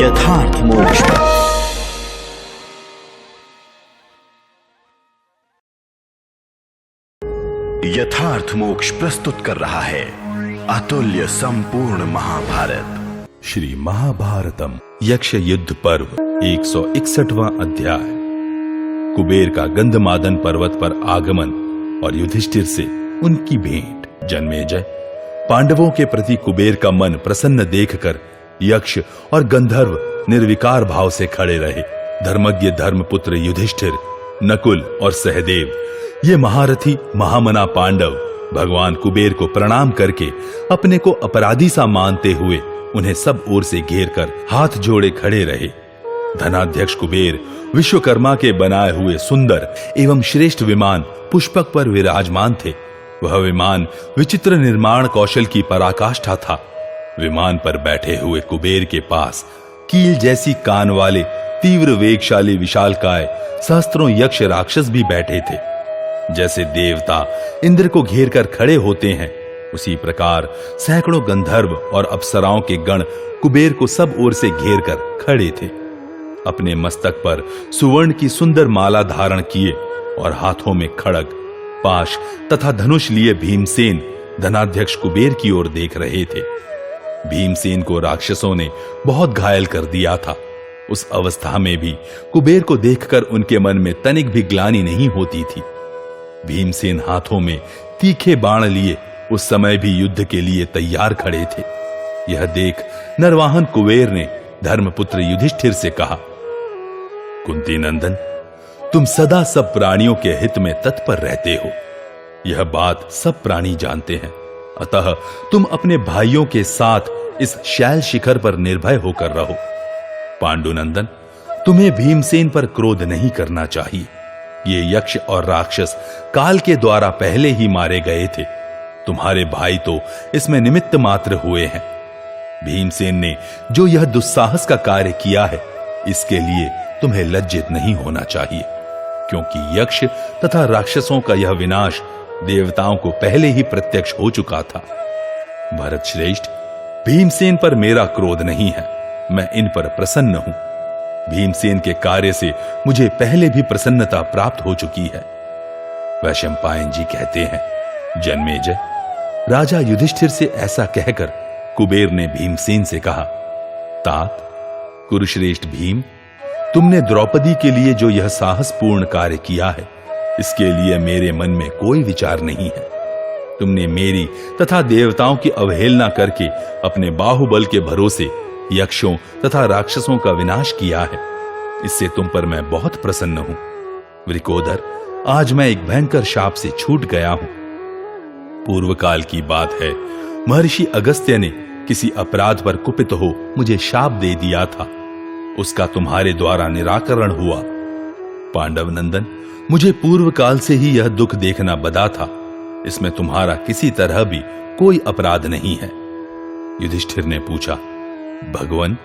यथार्थ मोक्ष। यथार्थ मोक्ष प्रस्तुत कर रहा है अतुल्य संपूर्ण महाभारत। श्री महाभारतम यक्ष युद्ध पर्व 161वां अध्याय। कुबेर का गंधमादन पर्वत पर आगमन और युधिष्ठिर से उनकी भेंट। जन्मेजय, पांडवों के प्रति कुबेर का मन प्रसन्न देखकर यक्ष और गंधर्व निर्विकार भाव से खड़े रहे। धर्मज्ञ धर्मपुत्र युधिष्ठिर, नकुल और सहदेव, ये महारथी महामना पांडव भगवान कुबेर को प्रणाम करके अपने को अपराधी सा मानते हुए उन्हें सब ओर से घेर कर हाथ जोड़े खड़े रहे। धनाध्यक्ष कुबेर विश्वकर्मा के बनाए हुए सुंदर एवं श्रेष्ठ विमान पुष्पक पर विराजमान थे। वह विमान विचित्र निर्माण कौशल की पराकाष्ठा था। विमान पर बैठे हुए कुबेर के पास कील जैसी कान वाले तीव्र वेगशाली विशालकाय सहस्त्रों यक्ष राक्षस भी बैठे थे। जैसे देवता इंद्र को घेर कर खड़े होते हैं, उसी प्रकार सैकड़ों गंधर्व और अप्सराओं के गण कुबेर को सब ओर से घेर कर खड़े थे। अपने मस्तक पर सुवर्ण की सुंदर माला धारण किए और हाथों में खड़ग, पाश तथा धनुष लिए भीमसेन धनाध्यक्ष कुबेर की ओर देख रहे थे। भीमसेन को राक्षसों ने बहुत घायल कर दिया था। उस अवस्था में भी कुबेर को देखकर उनके मन में तनिक भी ग्लानि नहीं होती थी। भीमसेन हाथों में तीखे बाण लिए उस समय भी युद्ध के लिए तैयार खड़े थे। यह देख नरवाहन कुबेर ने धर्मपुत्र युधिष्ठिर से कहा, कुंती नंदन, तुम सदा सब प्राणियों के हित में तत्पर रहते हो। यह बात सब प्राणी जानते हैं। अतः तुम अपने भाइयों के साथ इस शैल शिखर पर निर्भय होकर रहो। पांडुनंदन, तुम्हें भीमसेन पर क्रोध नहीं करना चाहिए। ये यक्ष और राक्षस काल के द्वारा पहले ही मारे गए थे। तुम्हारे भाई तो इसमें निमित्त मात्र हुए हैं। भीमसेन ने जो यह दुस्साहस का कार्य किया है, इसके लिए तुम्हें लज्जित नहीं होना चाहिए, क्योंकि यक्ष तथा राक्षसों का यह विनाश देवताओं को पहले ही प्रत्यक्ष हो चुका था। भरत श्रेष्ठ, भीमसेन पर मेरा क्रोध नहीं है, मैं इन पर प्रसन्न हूं। भीमसेन के कार्य से मुझे पहले भी प्रसन्नता प्राप्त हो चुकी है। वैशंपायन जी कहते हैं, जन्मेजय, राजा युधिष्ठिर से ऐसा कहकर कुबेर ने भीमसेन से कहा, तात, कुरुश्रेष्ठ भीम, तुमने द्रौपदी के लिए जो यह साहसपूर्ण कार्य किया है, इसके लिए मेरे मन में कोई विचार नहीं है। तुमने मेरी तथा देवताओं की अवहेलना करके अपने बाहुबल के भरोसे यक्षों तथा राक्षसों का विनाश किया है। इससे तुम पर मैं बहुत प्रसन्न हूं। वृकोदर, आज मैं एक भयंकर शाप से छूट गया हूं। पूर्व काल की बात है, महर्षि अगस्त्य ने किसी अपराध पर कुपित हो मुझे शाप दे दिया था। उसका तुम्हारे द्वारा निराकरण हुआ। पांडव नंदन, मुझे पूर्व काल से ही यह दुख देखना बदा था। इसमें तुम्हारा किसी तरह भी कोई अपराध नहीं है। युधिष्ठिर ने पूछा, भगवान,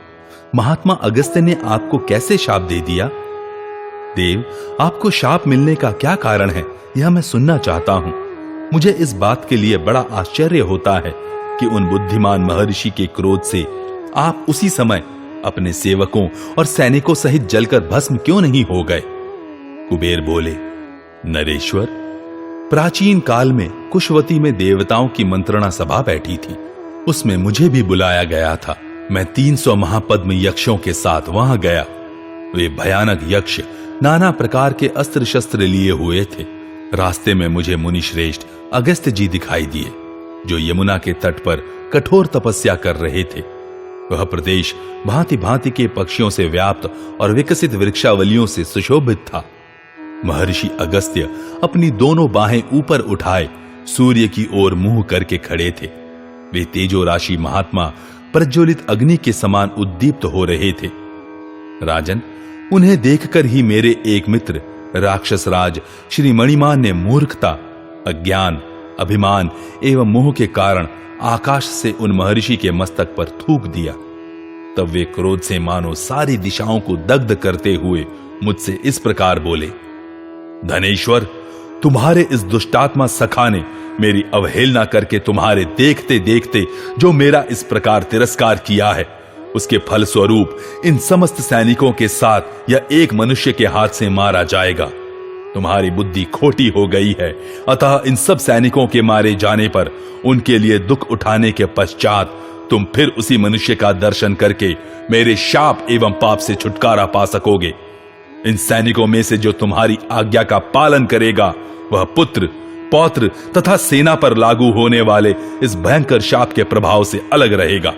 महात्मा अगस्त्य ने आपको कैसे शाप दे दिया? देव, आपको शाप मिलने का क्या कारण है, यह मैं सुनना चाहता हूं। मुझे इस बात के लिए बड़ा आश्चर्य होता है कि उन बुद्धिमान महर्षि के क्रोध से आप उसी समय अपने सेवकों और सैनिकों सहित जलकर भस्म क्यों नहीं हो गए? कुबेर बोले, नरेश्वर, प्राचीन काल में कुशवती में देवताओं की मंत्रणा सभा बैठी थी। उसमें मुझे भी बुलाया गया था। मैं 300 महापद्म यक्षों के साथ वहां गया। वे भयानक यक्ष नाना प्रकार के अस्त्र शस्त्र लिए हुए थे। रास्ते में मुझे मुनि श्रेष्ठ अगस्त्य जी दिखाई दिए, जो यमुना के तट पर कठोर तपस्या कर रहे थे। वह प्रदेश भांति भांति के पक्षियों से व्याप्त और विकसित वृक्षावलियों से सुशोभित था। महर्षि अगस्त्य अपनी दोनों बाहें ऊपर उठाए सूर्य की ओर मुंह करके खड़े थे। वे तेजो राशि महात्मा प्रज्वलित अग्नि के समान उद्दीप्त हो रहे थे। राजन, उन्हें देखकर ही मेरे एक मित्र राक्षस राज श्री मणिमान ने मूर्खता, अज्ञान, अभिमान एवं मोह के कारण आकाश से उन महर्षि के मस्तक पर थूक दिया। तब वे क्रोध से मानो सारी दिशाओं को दग्ध करते हुए मुझसे इस प्रकार बोले, धनेश्वर, तुम्हारे इस दुष्टात्मा सखा ने मेरी अवहेलना करके तुम्हारे देखते देखते जो मेरा इस प्रकार तिरस्कार किया है, उसके फलस्वरूप इन समस्त सैनिकों के साथ यह एक मनुष्य के हाथ से मारा जाएगा। तुम्हारी बुद्धि खोटी हो गई है, अतः इन सब सैनिकों के मारे जाने पर उनके लिए दुख उठाने के पश्चात तुम फिर उसी मनुष्य का दर्शन करके मेरे शाप एवं पाप से छुटकारा पा सकोगे। इन सैनिकों में से जो तुम्हारी आज्ञा का पालन करेगा वह पुत्र, पौत्र तथा सेना पर लागू होने वाले इस भयंकर शाप के प्रभाव से अलग रहेगा।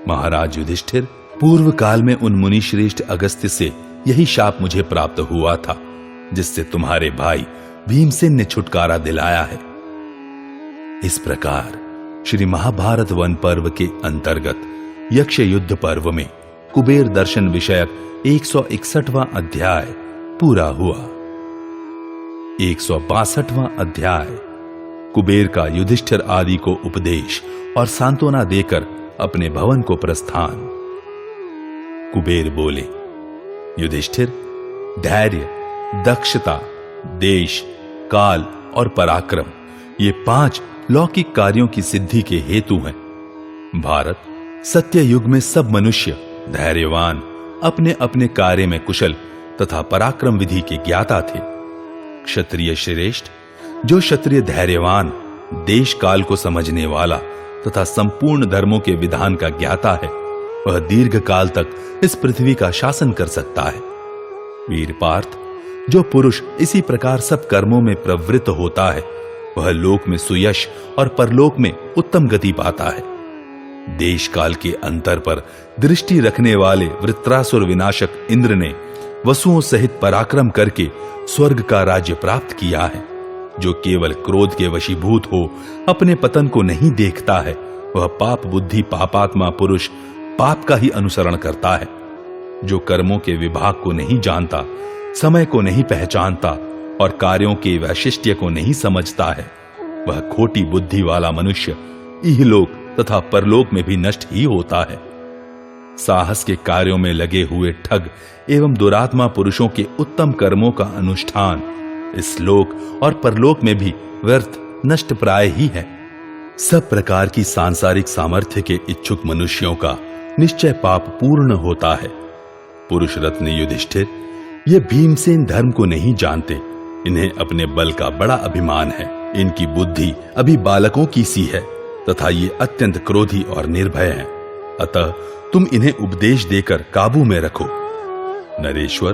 महाराज युधिष्ठिर, पूर्व काल में उन मुनि श्रेष्ठ अगस्त्य से यही शाप मुझे प्राप्त हुआ था, जिससे तुम्हारे भाई भीमसेन ने छुटकारा दिलाया है। इस प्रकार श्री महाभारत वन पर्व के अंतर्गत यक्ष युद्ध पर्व में कुबेर दर्शन विषयक 161वां अध्याय पूरा हुआ। 162वां अध्याय कुबेर का युधिष्ठिर आदि को उपदेश और सांत्वना देकर अपने भवन को प्रस्थान। कुबेर बोले, युधिष्ठिर, धैर्य, दक्षता, देश, काल और पराक्रम ये 5 लौकिक कार्यों की सिद्धि के हेतु हैं। भारत सत्य युग में सब मनुष्य धैर्यवान, अपने अपने कार्य में कुशल तथा पराक्रम विधि के ज्ञाता थे। क्षत्रिय श्रेष्ठ, जो क्षत्रिय धैर्यवान, देश काल को समझने वाला तथा संपूर्ण धर्मों के विधान का ज्ञाता है, वह दीर्घ काल तक इस पृथ्वी का शासन कर सकता है। वीर पार्थ, जो पुरुष इसी प्रकार सब कर्मों में प्रवृत्त होता है, वह लोक में सुयश और परलोक में उत्तम गति पाता है। देश काल के अंतर पर दृष्टि रखने वाले वृत्रासुर विनाशक इंद्र ने वसुओं सहित पराक्रम करके स्वर्ग का राज्य प्राप्त किया है। जो केवल क्रोध के वशीभूत हो अपने पतन को नहीं देखता है, वह पाप बुद्धि पापात्मा पुरुष पाप का ही अनुसरण करता है। जो कर्मों के विभाग को नहीं जानता, समय को नहीं पहचानता और कार्यों के वैशिष्ट्य को नहीं समझता है, वह खोटी बुद्धि वाला मनुष्य इहलोक तथा परलोक में भी नष्ट ही होता है। साहस के कार्यों में लगे हुए ठग एवं दुरात्मा पुरुषों के उत्तम कर्मों का अनुष्ठान इस लोक और परलोक में भी व्यर्थ नष्ट प्राय ही है। सब प्रकार की सांसारिक सामर्थ्य के इच्छुक मनुष्यों का निश्चय पाप पूर्ण होता है। पुरुष रत्न युधिष्ठिर, ये भीमसेन धर्म को नहीं जानते। इन्हें अपने बल का बड़ा अभिमान है। इनकी बुद्धि अभी बालकों की सी है तथा ये अत्यंत क्रोधी और निर्भय हैं। अतः तुम इन्हें उपदेश देकर काबू में रखो। नरेश्वर,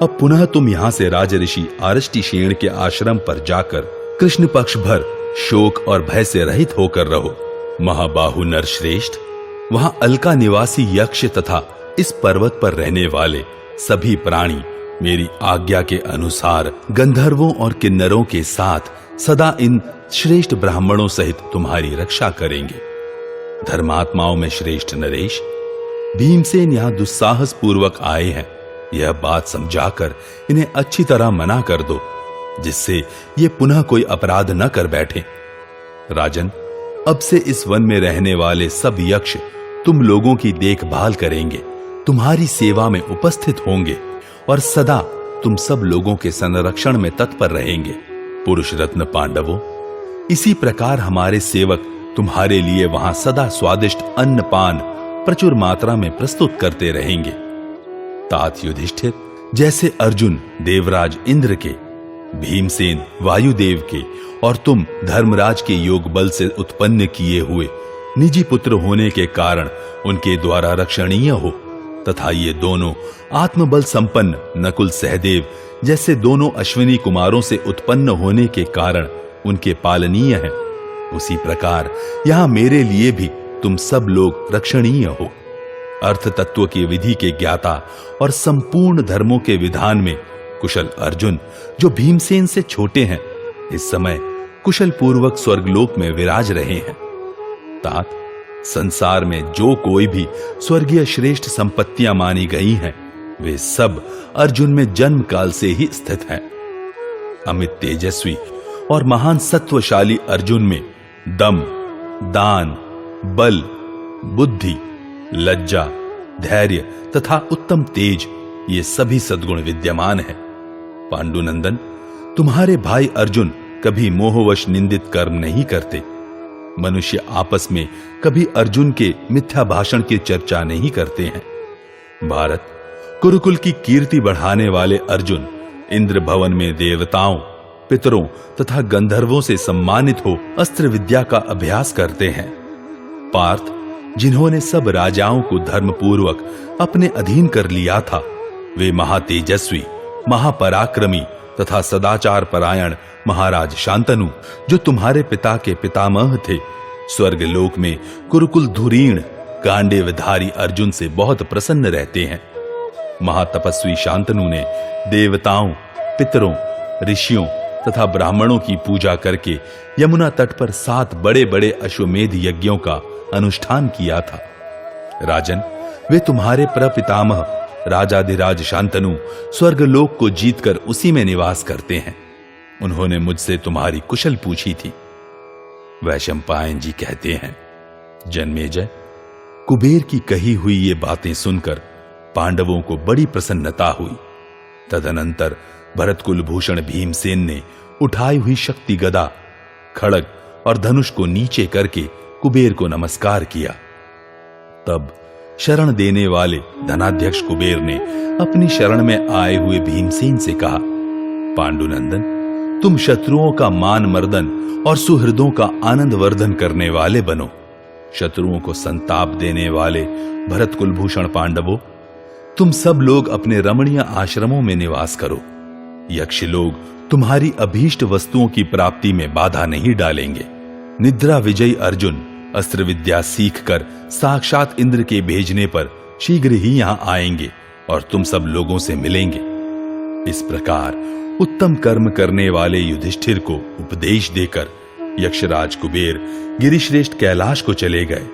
अब पुनः तुम यहां से राजऋषि आरष्टिशेण के आश्रम पर जाकर कृष्ण पक्ष भर शोक और भय से रहित होकर रहो। महाबाहु नरश्रेष्ठ, वहां अलका निवासी यक्ष तथा इस पर्वत पर रहने वाले सभी प्राणी मेरी आज्ञा के अनुसार गंधर्वों और किन्नरों के साथ सदा इन श्रेष्ठ ब्राह्मणों सहित तुम्हारी रक्षा करेंगे। धर्मात्माओं में श्रेष्ठ नरेश, भीमसेन यहां दुस्साहस पूर्वक आए हैं, यह बात समझाकर इन्हें अच्छी तरह मना कर दो, जिससे ये पुनः कोई अपराध न कर बैठे। राजन, अब से इस वन में रहने वाले सब यक्ष तुम लोगों की देखभाल करेंगे, तुम्हारी सेवा में उपस्थित होंगे और सदा तुम सब लोगों के संरक्षण में तत्पर रहेंगे। पुरुष रत्न पांडवों, इसी प्रकार हमारे सेवक तुम्हारे लिए वहां सदा स्वादिष्ट अन्न पान प्रचुर मात्रा में प्रस्तुत करते रहेंगे। तात युधिष्ठिर, जैसे अर्जुन देवराज इंद्र के, भीमसेन वायुदेव के और तुम धर्मराज के योग बल से उत्पन्न किए हुए निजी पुत्र होने के कारण उनके द्वारा रक्षणीय हो, तथा ये दोनों आत्मबल संपन्न नकुल सहदेव जैसे दोनों अश्विनी कुमारों से उत्पन्न होने के कारण उनके पालनीय हैं, उसी प्रकार यहां मेरे लिए भी तुम सब लोग रक्षणीय हो। अर्थ तत्व की विधि के ज्ञाता और संपूर्ण धर्मों के विधान में कुशल अर्जुन, जो भीमसेन से छोटे हैं, इस समय कुशल पूर्वक स्वर्गलोक में विराज रहे हैं। तात, संसार में जो कोई भी स्वर्गीय श्रेष्ठ संपत्तियां मानी गई हैं, वे सब अर्जुन में जन्म काल से ही स्थित हैं। अमित तेजस्वी और महान सत्वशाली अर्जुन में दम, दान, बल, बुद्धि, लज्जा, धैर्य तथा उत्तम तेज, ये सभी सद्गुण विद्यमान हैं। पांडुनंदन, तुम्हारे भाई अर्जुन कभी मोहवश निंदित कर्म नहीं करते। मनुष्य आपस में कभी अर्जुन के मिथ्या भाषण की चर्चा नहीं करते हैं। भारत, कुरुकुल की कीर्ति बढ़ाने वाले अर्जुन इंद्र भवन में देवताओं, पितरों तथा गंधर्वों से सम्मानित हो अस्त्र विद्या का अभ्यास करते हैं। पार्थ, जिन्होंने सब राजाओं को धर्मपूर्वक अपने अधीन कर लिया था, वे महातेजस्वी, महापराक्रमी तथा सदाचार परायण महाराज शांतनु, जो तुम्हारे पिता के पितामह थे, स्वर्ग लोक में कुरुकुल धुरीण गांडीवधारी अर्जुन से बहुत प्रसन्न रहते हैं। महातपस्वी शांतनु ने देवताओं, पितरों, ऋषियों तथा ब्राह्मणों की पूजा करके यमुना तट पर 7 बड़े बड़े अश्वमेध यज्ञों का अनुष्ठान किया था। राजन, वे तुम्हारे प्रपितामह राजाधिराज शांतनु स्वर्गलोक को जीतकर उसी में निवास करते हैं। उन्होंने मुझसे तुम्हारी कुशल पूछी थी। वैशंपायन जी कहते हैं, जन्मेजय, कुबेर की कही हुई ये बातें सुनकर पांडवों को बड़ी प्रसन्नता हुई। तदनंतर भरत कुलभूषण भीमसेन ने उठाई हुई शक्ति गदा, खड़ग और धनुष को नीचे करके कुबेर को नमस्कार किया। तब शरण देने वाले धनाध्यक्ष कुबेर ने अपनी शरण में आए हुए भीमसेन से कहा, पांडुनंदन, तुम शत्रुओं का मान मर्दन और सुहृदों का आनंद वर्धन करने वाले बनो। शत्रुओं को संताप देने वाले भरत कुलभूषण पांडवों, तुम सब लोग अपने रमणीय आश्रमों में निवास करो। यक्ष लोग तुम्हारी अभीष्ट वस्तुओं की प्राप्ति में बाधा नहीं डालेंगे। निद्रा विजयी अर्जुन अस्त्र विद्या सीखकर साक्षात इंद्र के भेजने पर शीघ्र ही यहां आएंगे और तुम सब लोगों से मिलेंगे। इस प्रकार उत्तम कर्म करने वाले युधिष्ठिर को उपदेश देकर यक्षराज कुबेर गिरिश्रेष्ठ कैलाश को चले गए।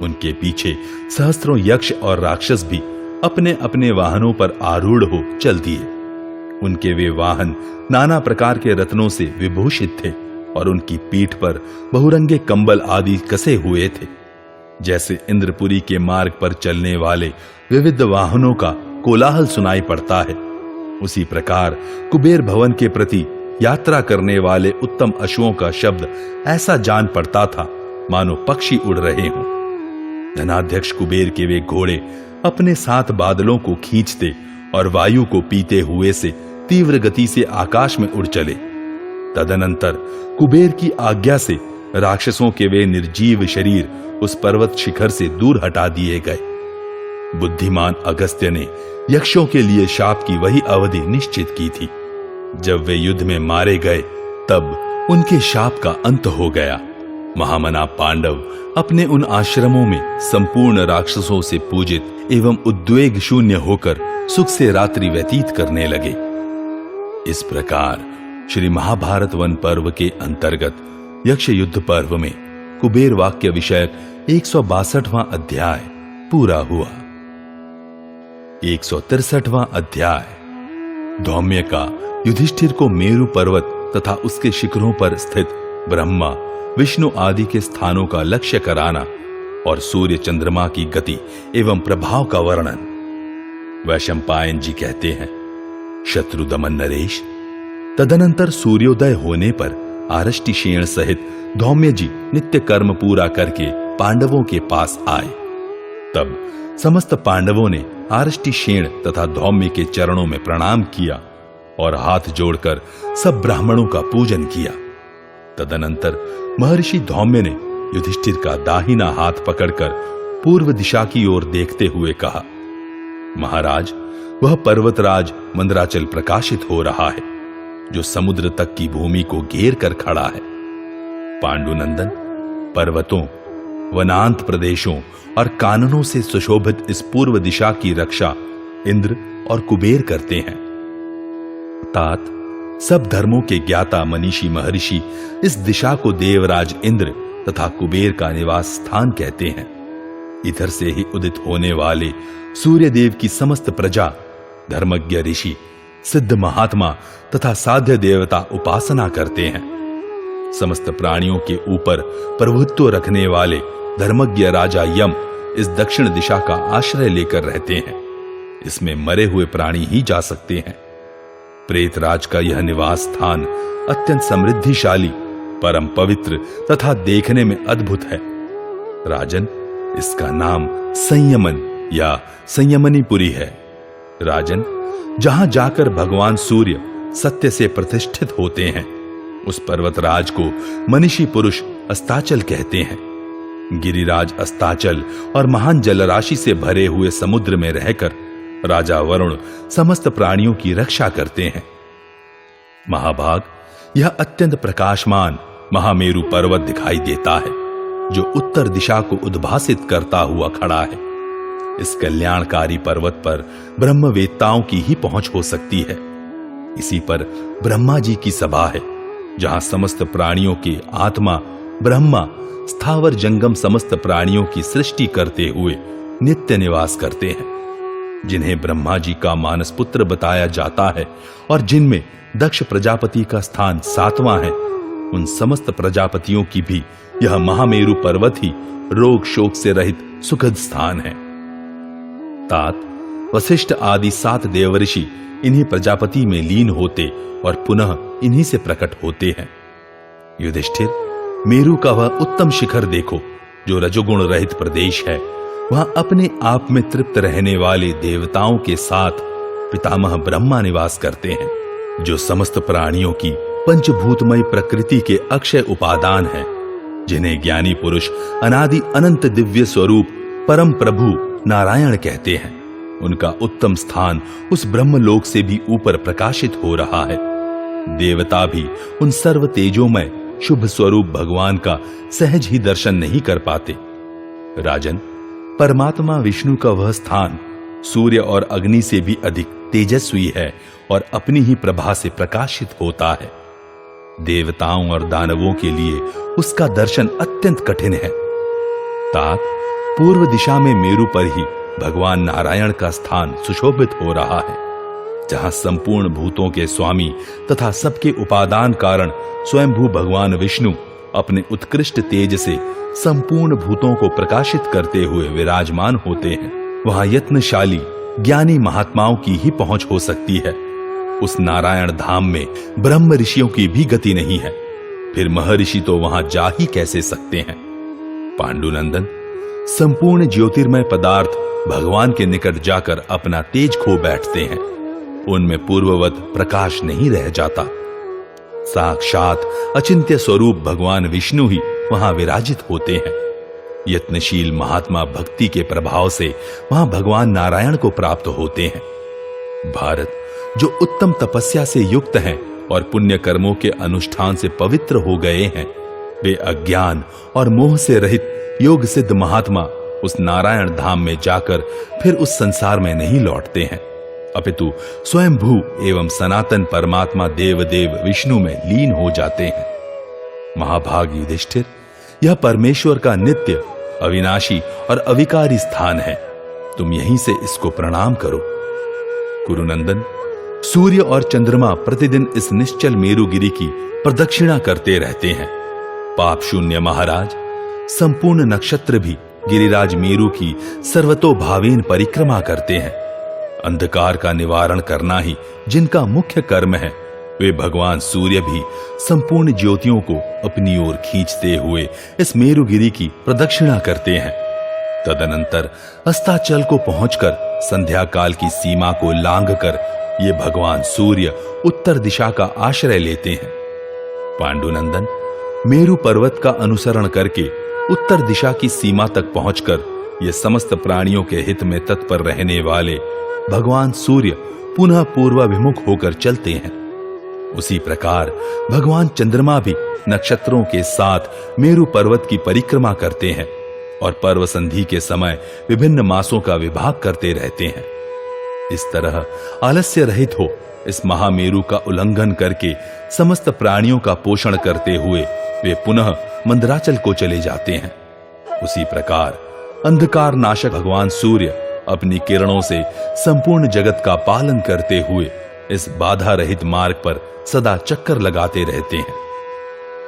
उनके पीछे सहस्त्रों यक्ष और राक्षस भी अपने अपने वाहनों पर आरूढ़ हो चल दिए। उनके वे वाहन नाना प्रकार के रत्नों से विभूषित थे और उनकी पीठ पर बहुरंगे कंबल आदि कसे हुए थे। जैसे इंद्रपुरी के मार्ग पर चलने वाले विविध वाहनों का कोलाहल सुनाई पड़ता है, उसी प्रकार कुबेर भवन के प्रति यात्रा करने वाले उत्तम अश्वों का शब्द ऐसा जान पड़ता था मानो पक्षी उड़ रहे हों। धनाध्यक्ष कुबेर के वे घोड़े अपने साथ बादलों को खींचते और वायु को पीते हुए से तीव्र गति से आकाश में उड़ चले। तदनंतर कुबेर की आज्ञा से राक्षसों के वे निर्जीव शरीर उस पर्वत शिखर से दूर हटा दिए गए। बुद्धिमान अगस्त्य ने यक्षों के लिए शाप की वही अवधि निश्चित की थी। जब वे युद्ध में मारे गए तब उनके शाप का अंत हो गया। महामना पांडव अपने उन आश्रमों में संपूर्ण राक्षसों से पूजित एवं उद्वेग शून्य होकर सुख से रात्रि व्यतीत करने लगे। इस प्रकार श्री महाभारत वन पर्व के अंतर्गत यक्ष युद्ध पर्व में कुबेर वाक्य विषयक 162वां अध्याय पूरा हुआ। 163वां अध्याय धौम्य का युधिष्ठिर को मेरु पर्वत तथा उसके शिखरों पर स्थित ब्रह्मा, विष्णु आदि के स्थानों का लक्ष्य कराना और सूर्य चंद्रमा की गति एवं प्रभाव का वर्णन। वैशंपायन जी कहते हैं, शत्रु दमन नरेश, तदनंतर सूर्योदय होने पर आरष्टिशेण सहित धौम्य जी नित्य कर्म पूरा करके पांडवों के पास आए। तब समस्त पांडवों ने आरष्टिशेण तथा धौम्य के चरणों में प्रणाम किया और हाथ जोड़कर सब ब्राह्मणों का पूजन किया। तदनंतर महर्षि धौम्य ने युधिष्ठिर का दाहिना हाथ पकड़कर पूर्व दिशा की ओर देखते हुए कहा, महाराज, वह पर्वतराज मंदराचल प्रकाशित हो रहा है जो समुद्र तक की भूमि को घेर कर खड़ा है। पांडुनंदन, पर्वतों, वनांत प्रदेशों और काननों से सुशोभित इस पूर्व दिशा की रक्षा इंद्र और कुबेर करते हैं। तात, सब धर्मों के ज्ञाता मनीषी महर्षि इस दिशा को देवराज इंद्र तथा कुबेर का निवास स्थान कहते हैं। इधर से ही उदित होने वाले सूर्य देव की समस्त प्रजा, धर्मज्ञ ऋषि, सिद्ध महात्मा तथा साध्य देवता उपासना करते हैं। समस्त प्राणियों के ऊपर प्रभुत्व रखने वाले धर्मज्ञ राजा यम इस दक्षिण दिशा का आश्रय लेकर रहते हैं। इसमें मरे हुए प्राणी ही जा सकते हैं। प्रेतराज का यह निवास स्थान अत्यंत समृद्धिशाली परम पवित्र तथा देखने में अद्भुत है। राजन, इसका नाम संयमन या संयमनीपुरी है। राजन, जहां जाकर भगवान सूर्य सत्य से प्रतिष्ठित होते हैं, उस पर्वतराज को मनीषी पुरुष अस्ताचल कहते हैं। गिरिराज अस्ताचल और महान जलराशि से भरे हुए समुद्र में रहकर राजा वरुण समस्त प्राणियों की रक्षा करते हैं। महाभाग, यह अत्यंत प्रकाशमान महामेरु पर्वत दिखाई देता है, जो उत्तर दिशा को उद्भासित करता हुआ खड़ा है। इस कल्याणकारी पर्वत पर ब्रह्मवेत्ताओं की ही पहुंच हो सकती है। इसी पर ब्रह्मा जी की सभा है, जहां समस्त प्राणियों के आत्मा ब्रह्मा स्थावर जंगम समस्त प्राणियों की सृष्टि करते हुए नित्य निवास करते हैं, जिन्हें ब्रह्मा जी का मानस पुत्र बताया जाता है और जिनमें दक्ष प्रजापति का स्थान 7वां है। उन समस्त प्रजापतियों की भी यह महामेरु पर्वत ही रोग शोक से रहित सुखद स्थान है। तात, वशिष्ठ आदि 7 देवऋषि इन्हीं प्रजापति में लीन होते और पुनः इन्हीं से प्रकट होते हैं। युधिष्ठिर, मेरु का वह उत्तम शिखर देखो, जो रजोगुण रहित प्रदेश है। वहां अपने आप में तृप्त रहने वाले देवताओं के साथ पितामह ब्रह्मा निवास करते हैं, जो समस्त प्राणियों की पंचभूतमय प्रकृति के अक्षय उपादान हैं, जिन्हें ज्ञानी पुरुष अनादि अनंत दिव्य स्वरूप परम प्रभु नारायण कहते हैं। उनका उत्तम स्थान उस ब्रह्मलोक से भी ऊपर प्रकाशित हो रहा है। देवता भी उन सर्व तेजोमय शुभ स्वरूप भगवान का सहज ही दर्शन नहीं कर पाते। राजन, परमात्मा विष्णु का वह स्थान सूर्य और अग्नि से भी अधिक तेजस्वी है और अपनी ही प्रभा से प्रकाशित होता है। देवताओं और दानवों के लिए उसका दर्शन अत्यंत कठिन है। तात, पूर्व दिशा में मेरु पर ही भगवान नारायण का स्थान सुशोभित हो रहा है, जहां संपूर्ण भूतों के स्वामी तथा सबके उपादान कारण स्वयंभू भगवान विष्णु अपने उत्कृष्ट तेज से संपूर्ण भूतों को प्रकाशित करते हुए विराजमान होते हैं। वहां यत्नशाली ज्ञानी महात्माओं की ही पहुंच हो सकती है। उस नारायण धाम में ब्रह्म ऋषियों की भी गति नहीं है, फिर महर्षि तो वहां जा ही कैसे सकते हैं। पांडुनंदन, संपूर्ण ज्योतिर्मय पदार्थ भगवान के निकट जाकर अपना तेज खो बैठते हैं। उनमें पूर्ववत प्रकाश नहीं रह जाता। साक्षात अचिंत्य स्वरूप भगवान विष्णु ही वहां विराजित होते हैं। यत्नशील महात्मा भक्ति के प्रभाव से वहां भगवान नारायण को प्राप्त होते हैं। भारत, जो उत्तम तपस्या से युक्त हैं और पुण्य कर्मों के अनुष्ठान से पवित्र हो गए हैं, वे अज्ञान और मोह से रहित योग सिद्ध महात्मा उस नारायण धाम में जाकर फिर उस संसार में नहीं लौटते हैं, अपितु स्वयंभू एवं सनातन परमात्मा देवदेव विष्णु में लीन हो जाते हैं। महाभाग युधिष्ठिर, यह परमेश्वर का नित्य अविनाशी और अविकारी स्थान है। तुम यहीं से इसको प्रणाम करो। कुरुनंदन, सूर्य और चंद्रमा प्रतिदिन इस निश्चल मेरुगिरी की प्रदक्षिणा करते रहते हैं। पाप शून्य महाराज, संपूर्ण नक्षत्र भी गिरिराज मेरु की सर्वतोभावेन परिक्रमा करते हैं। अंधकार का निवारण करना ही जिनका मुख्य कर्म है, वे भगवान सूर्य भी संपूर्ण ज्योतियों को अपनी ओर खींचते हुए इस मेरुगिरी की प्रदक्षिणा करते हैं। तदनंतर अस्ताचल को पहुंचकर संध्या काल की सीमा को लांघकर ये भगवान सूर्य उत्तर दिशा का आश्रय लेते हैं। पांडुनंदन, मेरु पर्वत का अनुसरण करके उत्तर दिशा की सीमा तक पहुंचकर ये समस्त प्राणियों के हित में तत्पर रहने वाले भगवान सूर्य पुनः पूर्वाभिमुख होकर चलते हैं। उसी प्रकार भगवान चंद्रमा भी नक्षत्रों के साथ मेरु पर्वत की परिक्रमा करते हैं और पर्व संधि के समय विभिन्न मासों का विभाग करते रहते हैं। इस तरह आलस्य रहित हो इस महामेरु का उल्लंघन करके समस्त प्राणियों का पोषण करते हुए वे पुनः मंदराचल को चले जाते हैं। उसी प्रकार अंधकार नाशक भगवान सूर्य अपनी किरणों से संपूर्ण जगत का पालन करते हुए इस बाधा रहित मार्ग पर सदा चक्कर लगाते रहते हैं।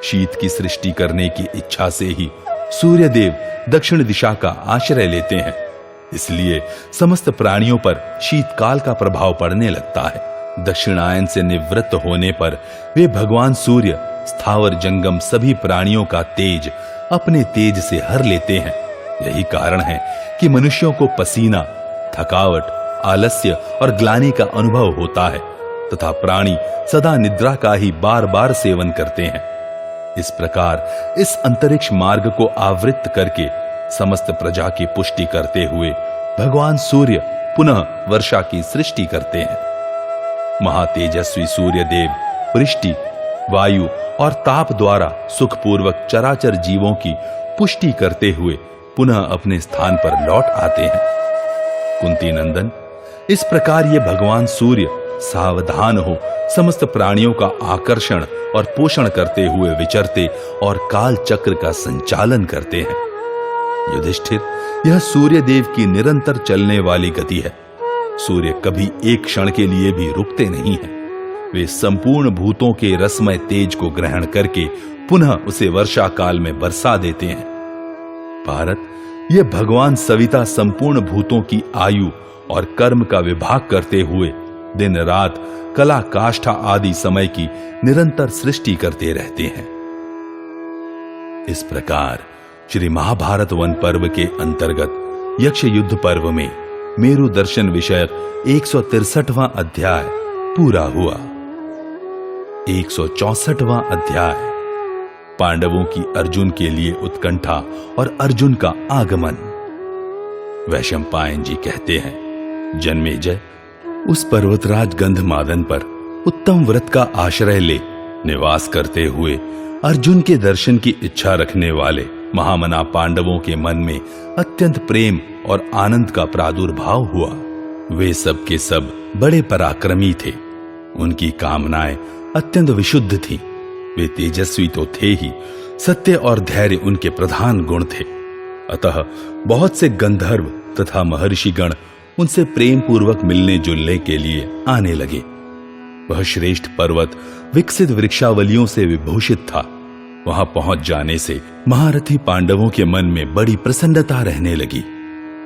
शीत की सृष्टि करने की इच्छा से ही सूर्यदेव दक्षिण दिशा का आश्रय लेते हैं, इसलिए समस्त प्राणियों पर शीतकाल का प्रभाव पड़ने लगता है। दक्षिणायन से निवृत्त होने पर वे भगवान सूर्य स्थावर जंगम सभी प्राणियों का तेज अपने तेज से हर लेते हैं। यही कारण है कि मनुष्यों को पसीना, थकावट, आलस्य और ग्लानि का अनुभव होता है तथा प्राणी सदा निद्रा का ही बार बार सेवन करते हैं। इस प्रकार इस अंतरिक्ष मार्ग को आवृत्त करके समस्त प्रजा की पुष्टि करते हुए भगवान सूर्य पुनः वर्षा की सृष्टि करते हैं। महातेजस्वी सूर्य देव वृष्टि, वायु और ताप द्वारा सुखपूर्वक चराचर जीवों की पुष्टि करते हुए पुनः अपने स्थान पर लौट आते हैं। कुंती नंदन, इस प्रकार ये भगवान सूर्य सावधान हो समस्त प्राणियों का आकर्षण और पोषण करते हुए विचरते और काल चक्र का संचालन करते हैं। युधिष्ठिर, यह सूर्य देव की निरंतर चलने वाली गति है। सूर्य कभी एक क्षण के लिए भी रुकते नहीं हैं। वे संपूर्ण भूतों के रसमय तेज को ग्रहण करके पुनः उसे वर्षा काल में बरसा देते हैं। भारत, ये भगवान सविता संपूर्ण भूतों की आयु और कर्म का विभाग करते हुए दिन रात कला, काष्ठा आदि समय की निरंतर सृष्टि करते रहते हैं। इस प्रकार श्री महाभारत वन पर्व के अंतर्गत यक्ष युद्ध पर्व में मेरु दर्शन विषयक 163वां अध्याय पूरा हुआ। 164वां अध्याय पांडवों की अर्जुन के लिए उत्कंठा और अर्जुन का आगमन। वैशंपायन जी कहते हैं, जन्मेजय, उस पर्वतराज गंधमादन पर उत्तम व्रत का आश्रय ले निवास करते हुए अर्जुन के दर्शन की इच्छा रखने वाले महामना पांडवों के मन में अत्यंत प्रेम और आनंद का प्रादुर्भाव हुआ। वे सब के सब बड़े पराक्रमी थे। उनकी कामनाएं अत्यंत विशुद्ध थीं। वे तेजस्वी तो थे ही, सत्य और धैर्य उनके प्रधान गुण थे। अतः बहुत से गंधर्व तथा महर्षिगण उनसे प्रेम पूर्वक मिलने जुलने के लिए आने लगे। वह श्रेष्ठ पर्वत विकसित वृक्षावलियों से विभूषित था। वहां पहुंच जाने से महारथी पांडवों के मन में बड़ी प्रसन्नता रहने लगी।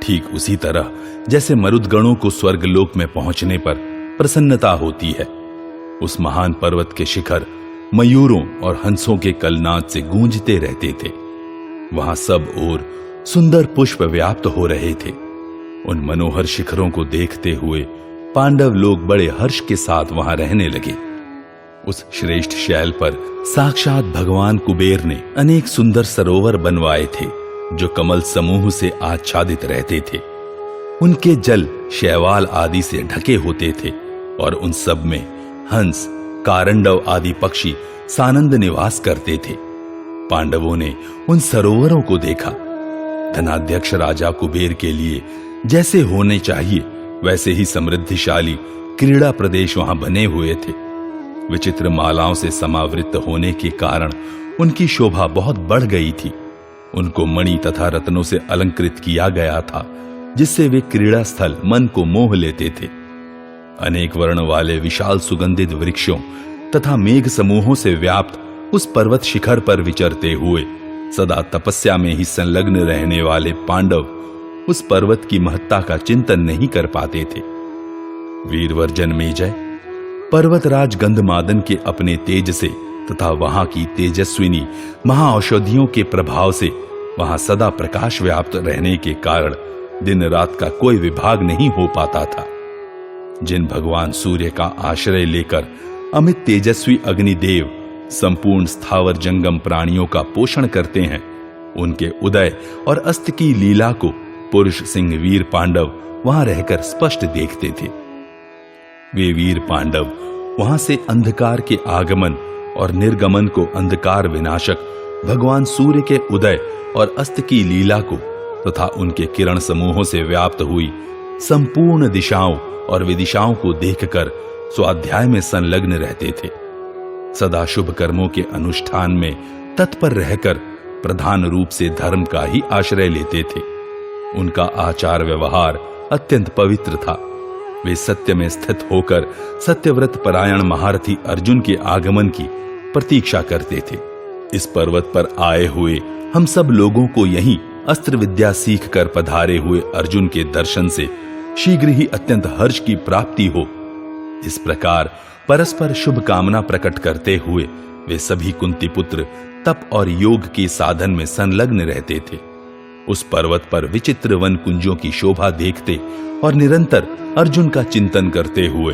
ठीक उसी तरह जैसे मरुदगणों को स्वर्गलोक में पहुंचने पर प्रसन्नता होती है। उस महान पर्वत के शिखर मयूरों और हंसों के कलनाद से गूंजते रहते थे। वहां सब ओर सुंदर पुष्प व्याप्त हो रहे थे। उन मनोहर शिखरों को देखते हुए पांडव लोग बड़े हर्ष के साथ वहां रहने लगे। उस श्रेष्ठ शैल पर साक्षात भगवान कुबेर ने अनेक सुंदर सरोवर बनवाए थे जो कमल समूह से आच्छादित रहते थे। उनके जल शैवाल आदि से ढके होते थे और उन सब में हंस, कारंडव आदि पक्षी सानंद निवास करते थे। पांडवों ने उन सरोवरों को देखा। धनाध्यक्ष राजा कुबेर के लिए जैसे होने चाहिए वैसे ही समृद्धिशाली क्रीड़ा प्रदेश वहां बने हुए थे। विचित्र मालाओं से समावृत होने के कारण उनकी शोभा बहुत बढ़ गई थी। उनको मणि तथा रत्नों से अलंकृत किया गया था, जिससे वे क्रीड़ा स्थल मन को मोह लेते थे। अनेक वर्ण वाले विशाल सुगंधित वृक्षों तथा मेघ समूहों से व्याप्त उस पर्वत शिखर पर विचरते हुए सदा तपस्या में ही संलग्न रहने वाले पांडव उस पर्वत की महत्ता का चिंतन नहीं कर पाते थे। वीरवर जन्मेजय, पर्वतराज गंधमादन के अपने तेज से तथा वहां की तेजस्विनी महाऔषधियों के प्रभाव से वहां सदा प्रकाश व्याप्त रहने के कारण दिन रात का कोई विभाग नहीं हो पाता था। जिन भगवान सूर्य का आश्रय लेकर अमित तेजस्वी अग्निदेव संपूर्ण स्थावर जंगम प्राणियों का पोषण करते हैं, उनके उदय और अस्त की लीला को पुरुष सिंह वीर पांडव वहां रहकर स्पष्ट देखते थे। वे वीर पांडव वहां से अंधकार के आगमन और निर्गमन को अंधकार विनाशक भगवान सूर्य के उदय और अस्त की लीला को तथा उनके किरण समूहों से व्याप्त हुई संपूर्ण दिशाओं और विदिशाओं को देखकर स्वाध्याय में संलग्न रहते थे। सदा शुभ कर्मों के अनुष्ठान में तत्पर रहकर प्रधान रूप से धर्म का ही आश्रय लेते थे। उनका आचार व्यवहार अत्यंत पवित्र था। वे सत्य में स्थित होकर सत्यव्रत परायण महारथी अर्जुन के आगमन की प्रतीक्षा करते थे। इस पर्वत पर आए हुए हम सब लोगों को यहीं अस्त्र विद्या सीख कर पधारे हुए अर्जुन के दर्शन से शीघ्र ही अत्यंत हर्ष की प्राप्ति हो। इस प्रकार परस्पर शुभ कामना प्रकट करते हुए वे सभी कुंती पुत्र तप और योग के साधन में संलग्न रहते थे। उस पर्वत पर विचित्र वन कुंजों की शोभा देखते और निरंतर अर्जुन का चिंतन करते हुए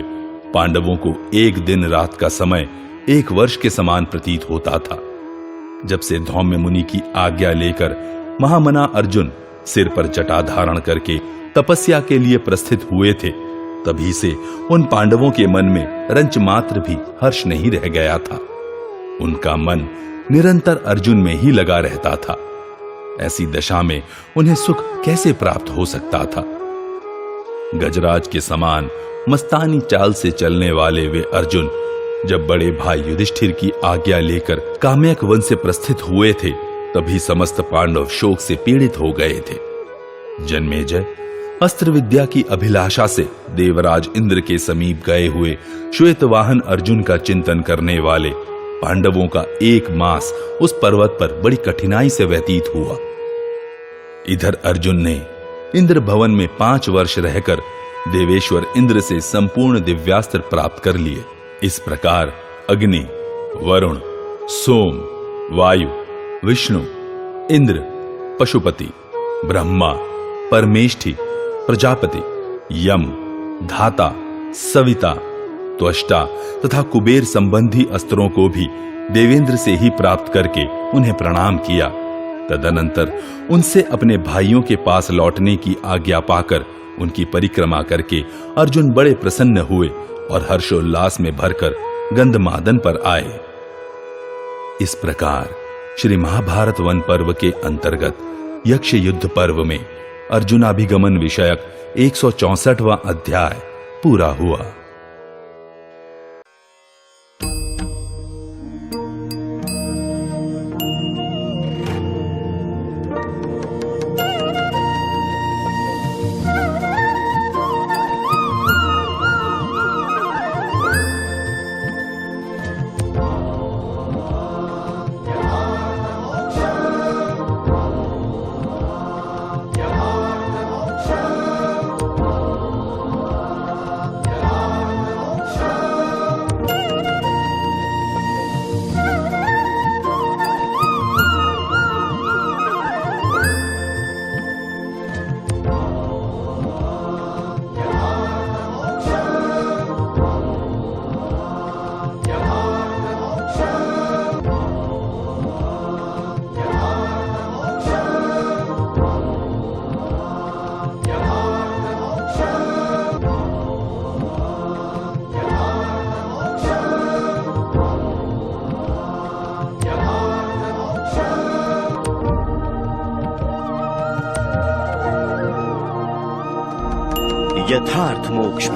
पांडवों को एक दिन रात का समय 1 वर्ष के समान प्रतीत होता था। जब से धौम्य मुनि की आज्ञा लेकर महामना अर्जुन सिर पर जटा धारण करके तपस्या के लिए प्रस्थित हुए थे, तभी से उन पांडवों के मन में रंच मात्र भी हर्ष नहीं रह गया था। उनका मन निरंतर अर्जुन में ही लगा रहता था। ऐसी दशा में उन्हें सुख कैसे प्राप्त हो सकता था? गजराज के समान मस्तानी चाल से चलने वाले वे अर्जुन जब बड़े भाई युधिष्ठिर की आज्ञा लेकर काम्यक वन से प्रस्थित हुए थे, तभी समस्त पांडव शोक से पीड़ित हो गए थे। जन्मेजय अस्त्र विद्या की अभिलाषा से देवराज इंद्र के समीप गए हुए श्वेतवाहन अर्जुन का चिंतन करने वाले पांडवों का 1 मास उस पर्वत पर बड़ी कठिनाई से व्यतीत हुआ। इधर अर्जुन ने इंद्र भवन में 5 वर्ष रहकर देवेश्वर इंद्र से संपूर्ण दिव्यास्त्र प्राप्त कर लिए। इस प्रकार अग्नि, वरुण, सोम, वायु, विष्णु, इंद्र, पशुपति, ब्रह्मा, परमेष्ठि, प्रजापति, यम, धाता, सविता, त्वष्टा तथा कुबेर संबंधी अस्त्रों को भी देवेंद्र से ही प्राप्त करके उन्हें प्रणाम किया। तदनंतर उनसे अपने भाइयों के पास लौटने की आज्ञा पाकर उनकी परिक्रमा करके अर्जुन बड़े प्रसन्न हुए और हर्षोल्लास में भरकर गंधमादन पर आए। इस प्रकार श्री महाभारत वन पर्व के अंतर्गत यक्ष युद्ध पर्व में अर्जुनाभिगमन विषयक 164वां अध्याय पूरा हुआ। यथार्थ मोक्ष।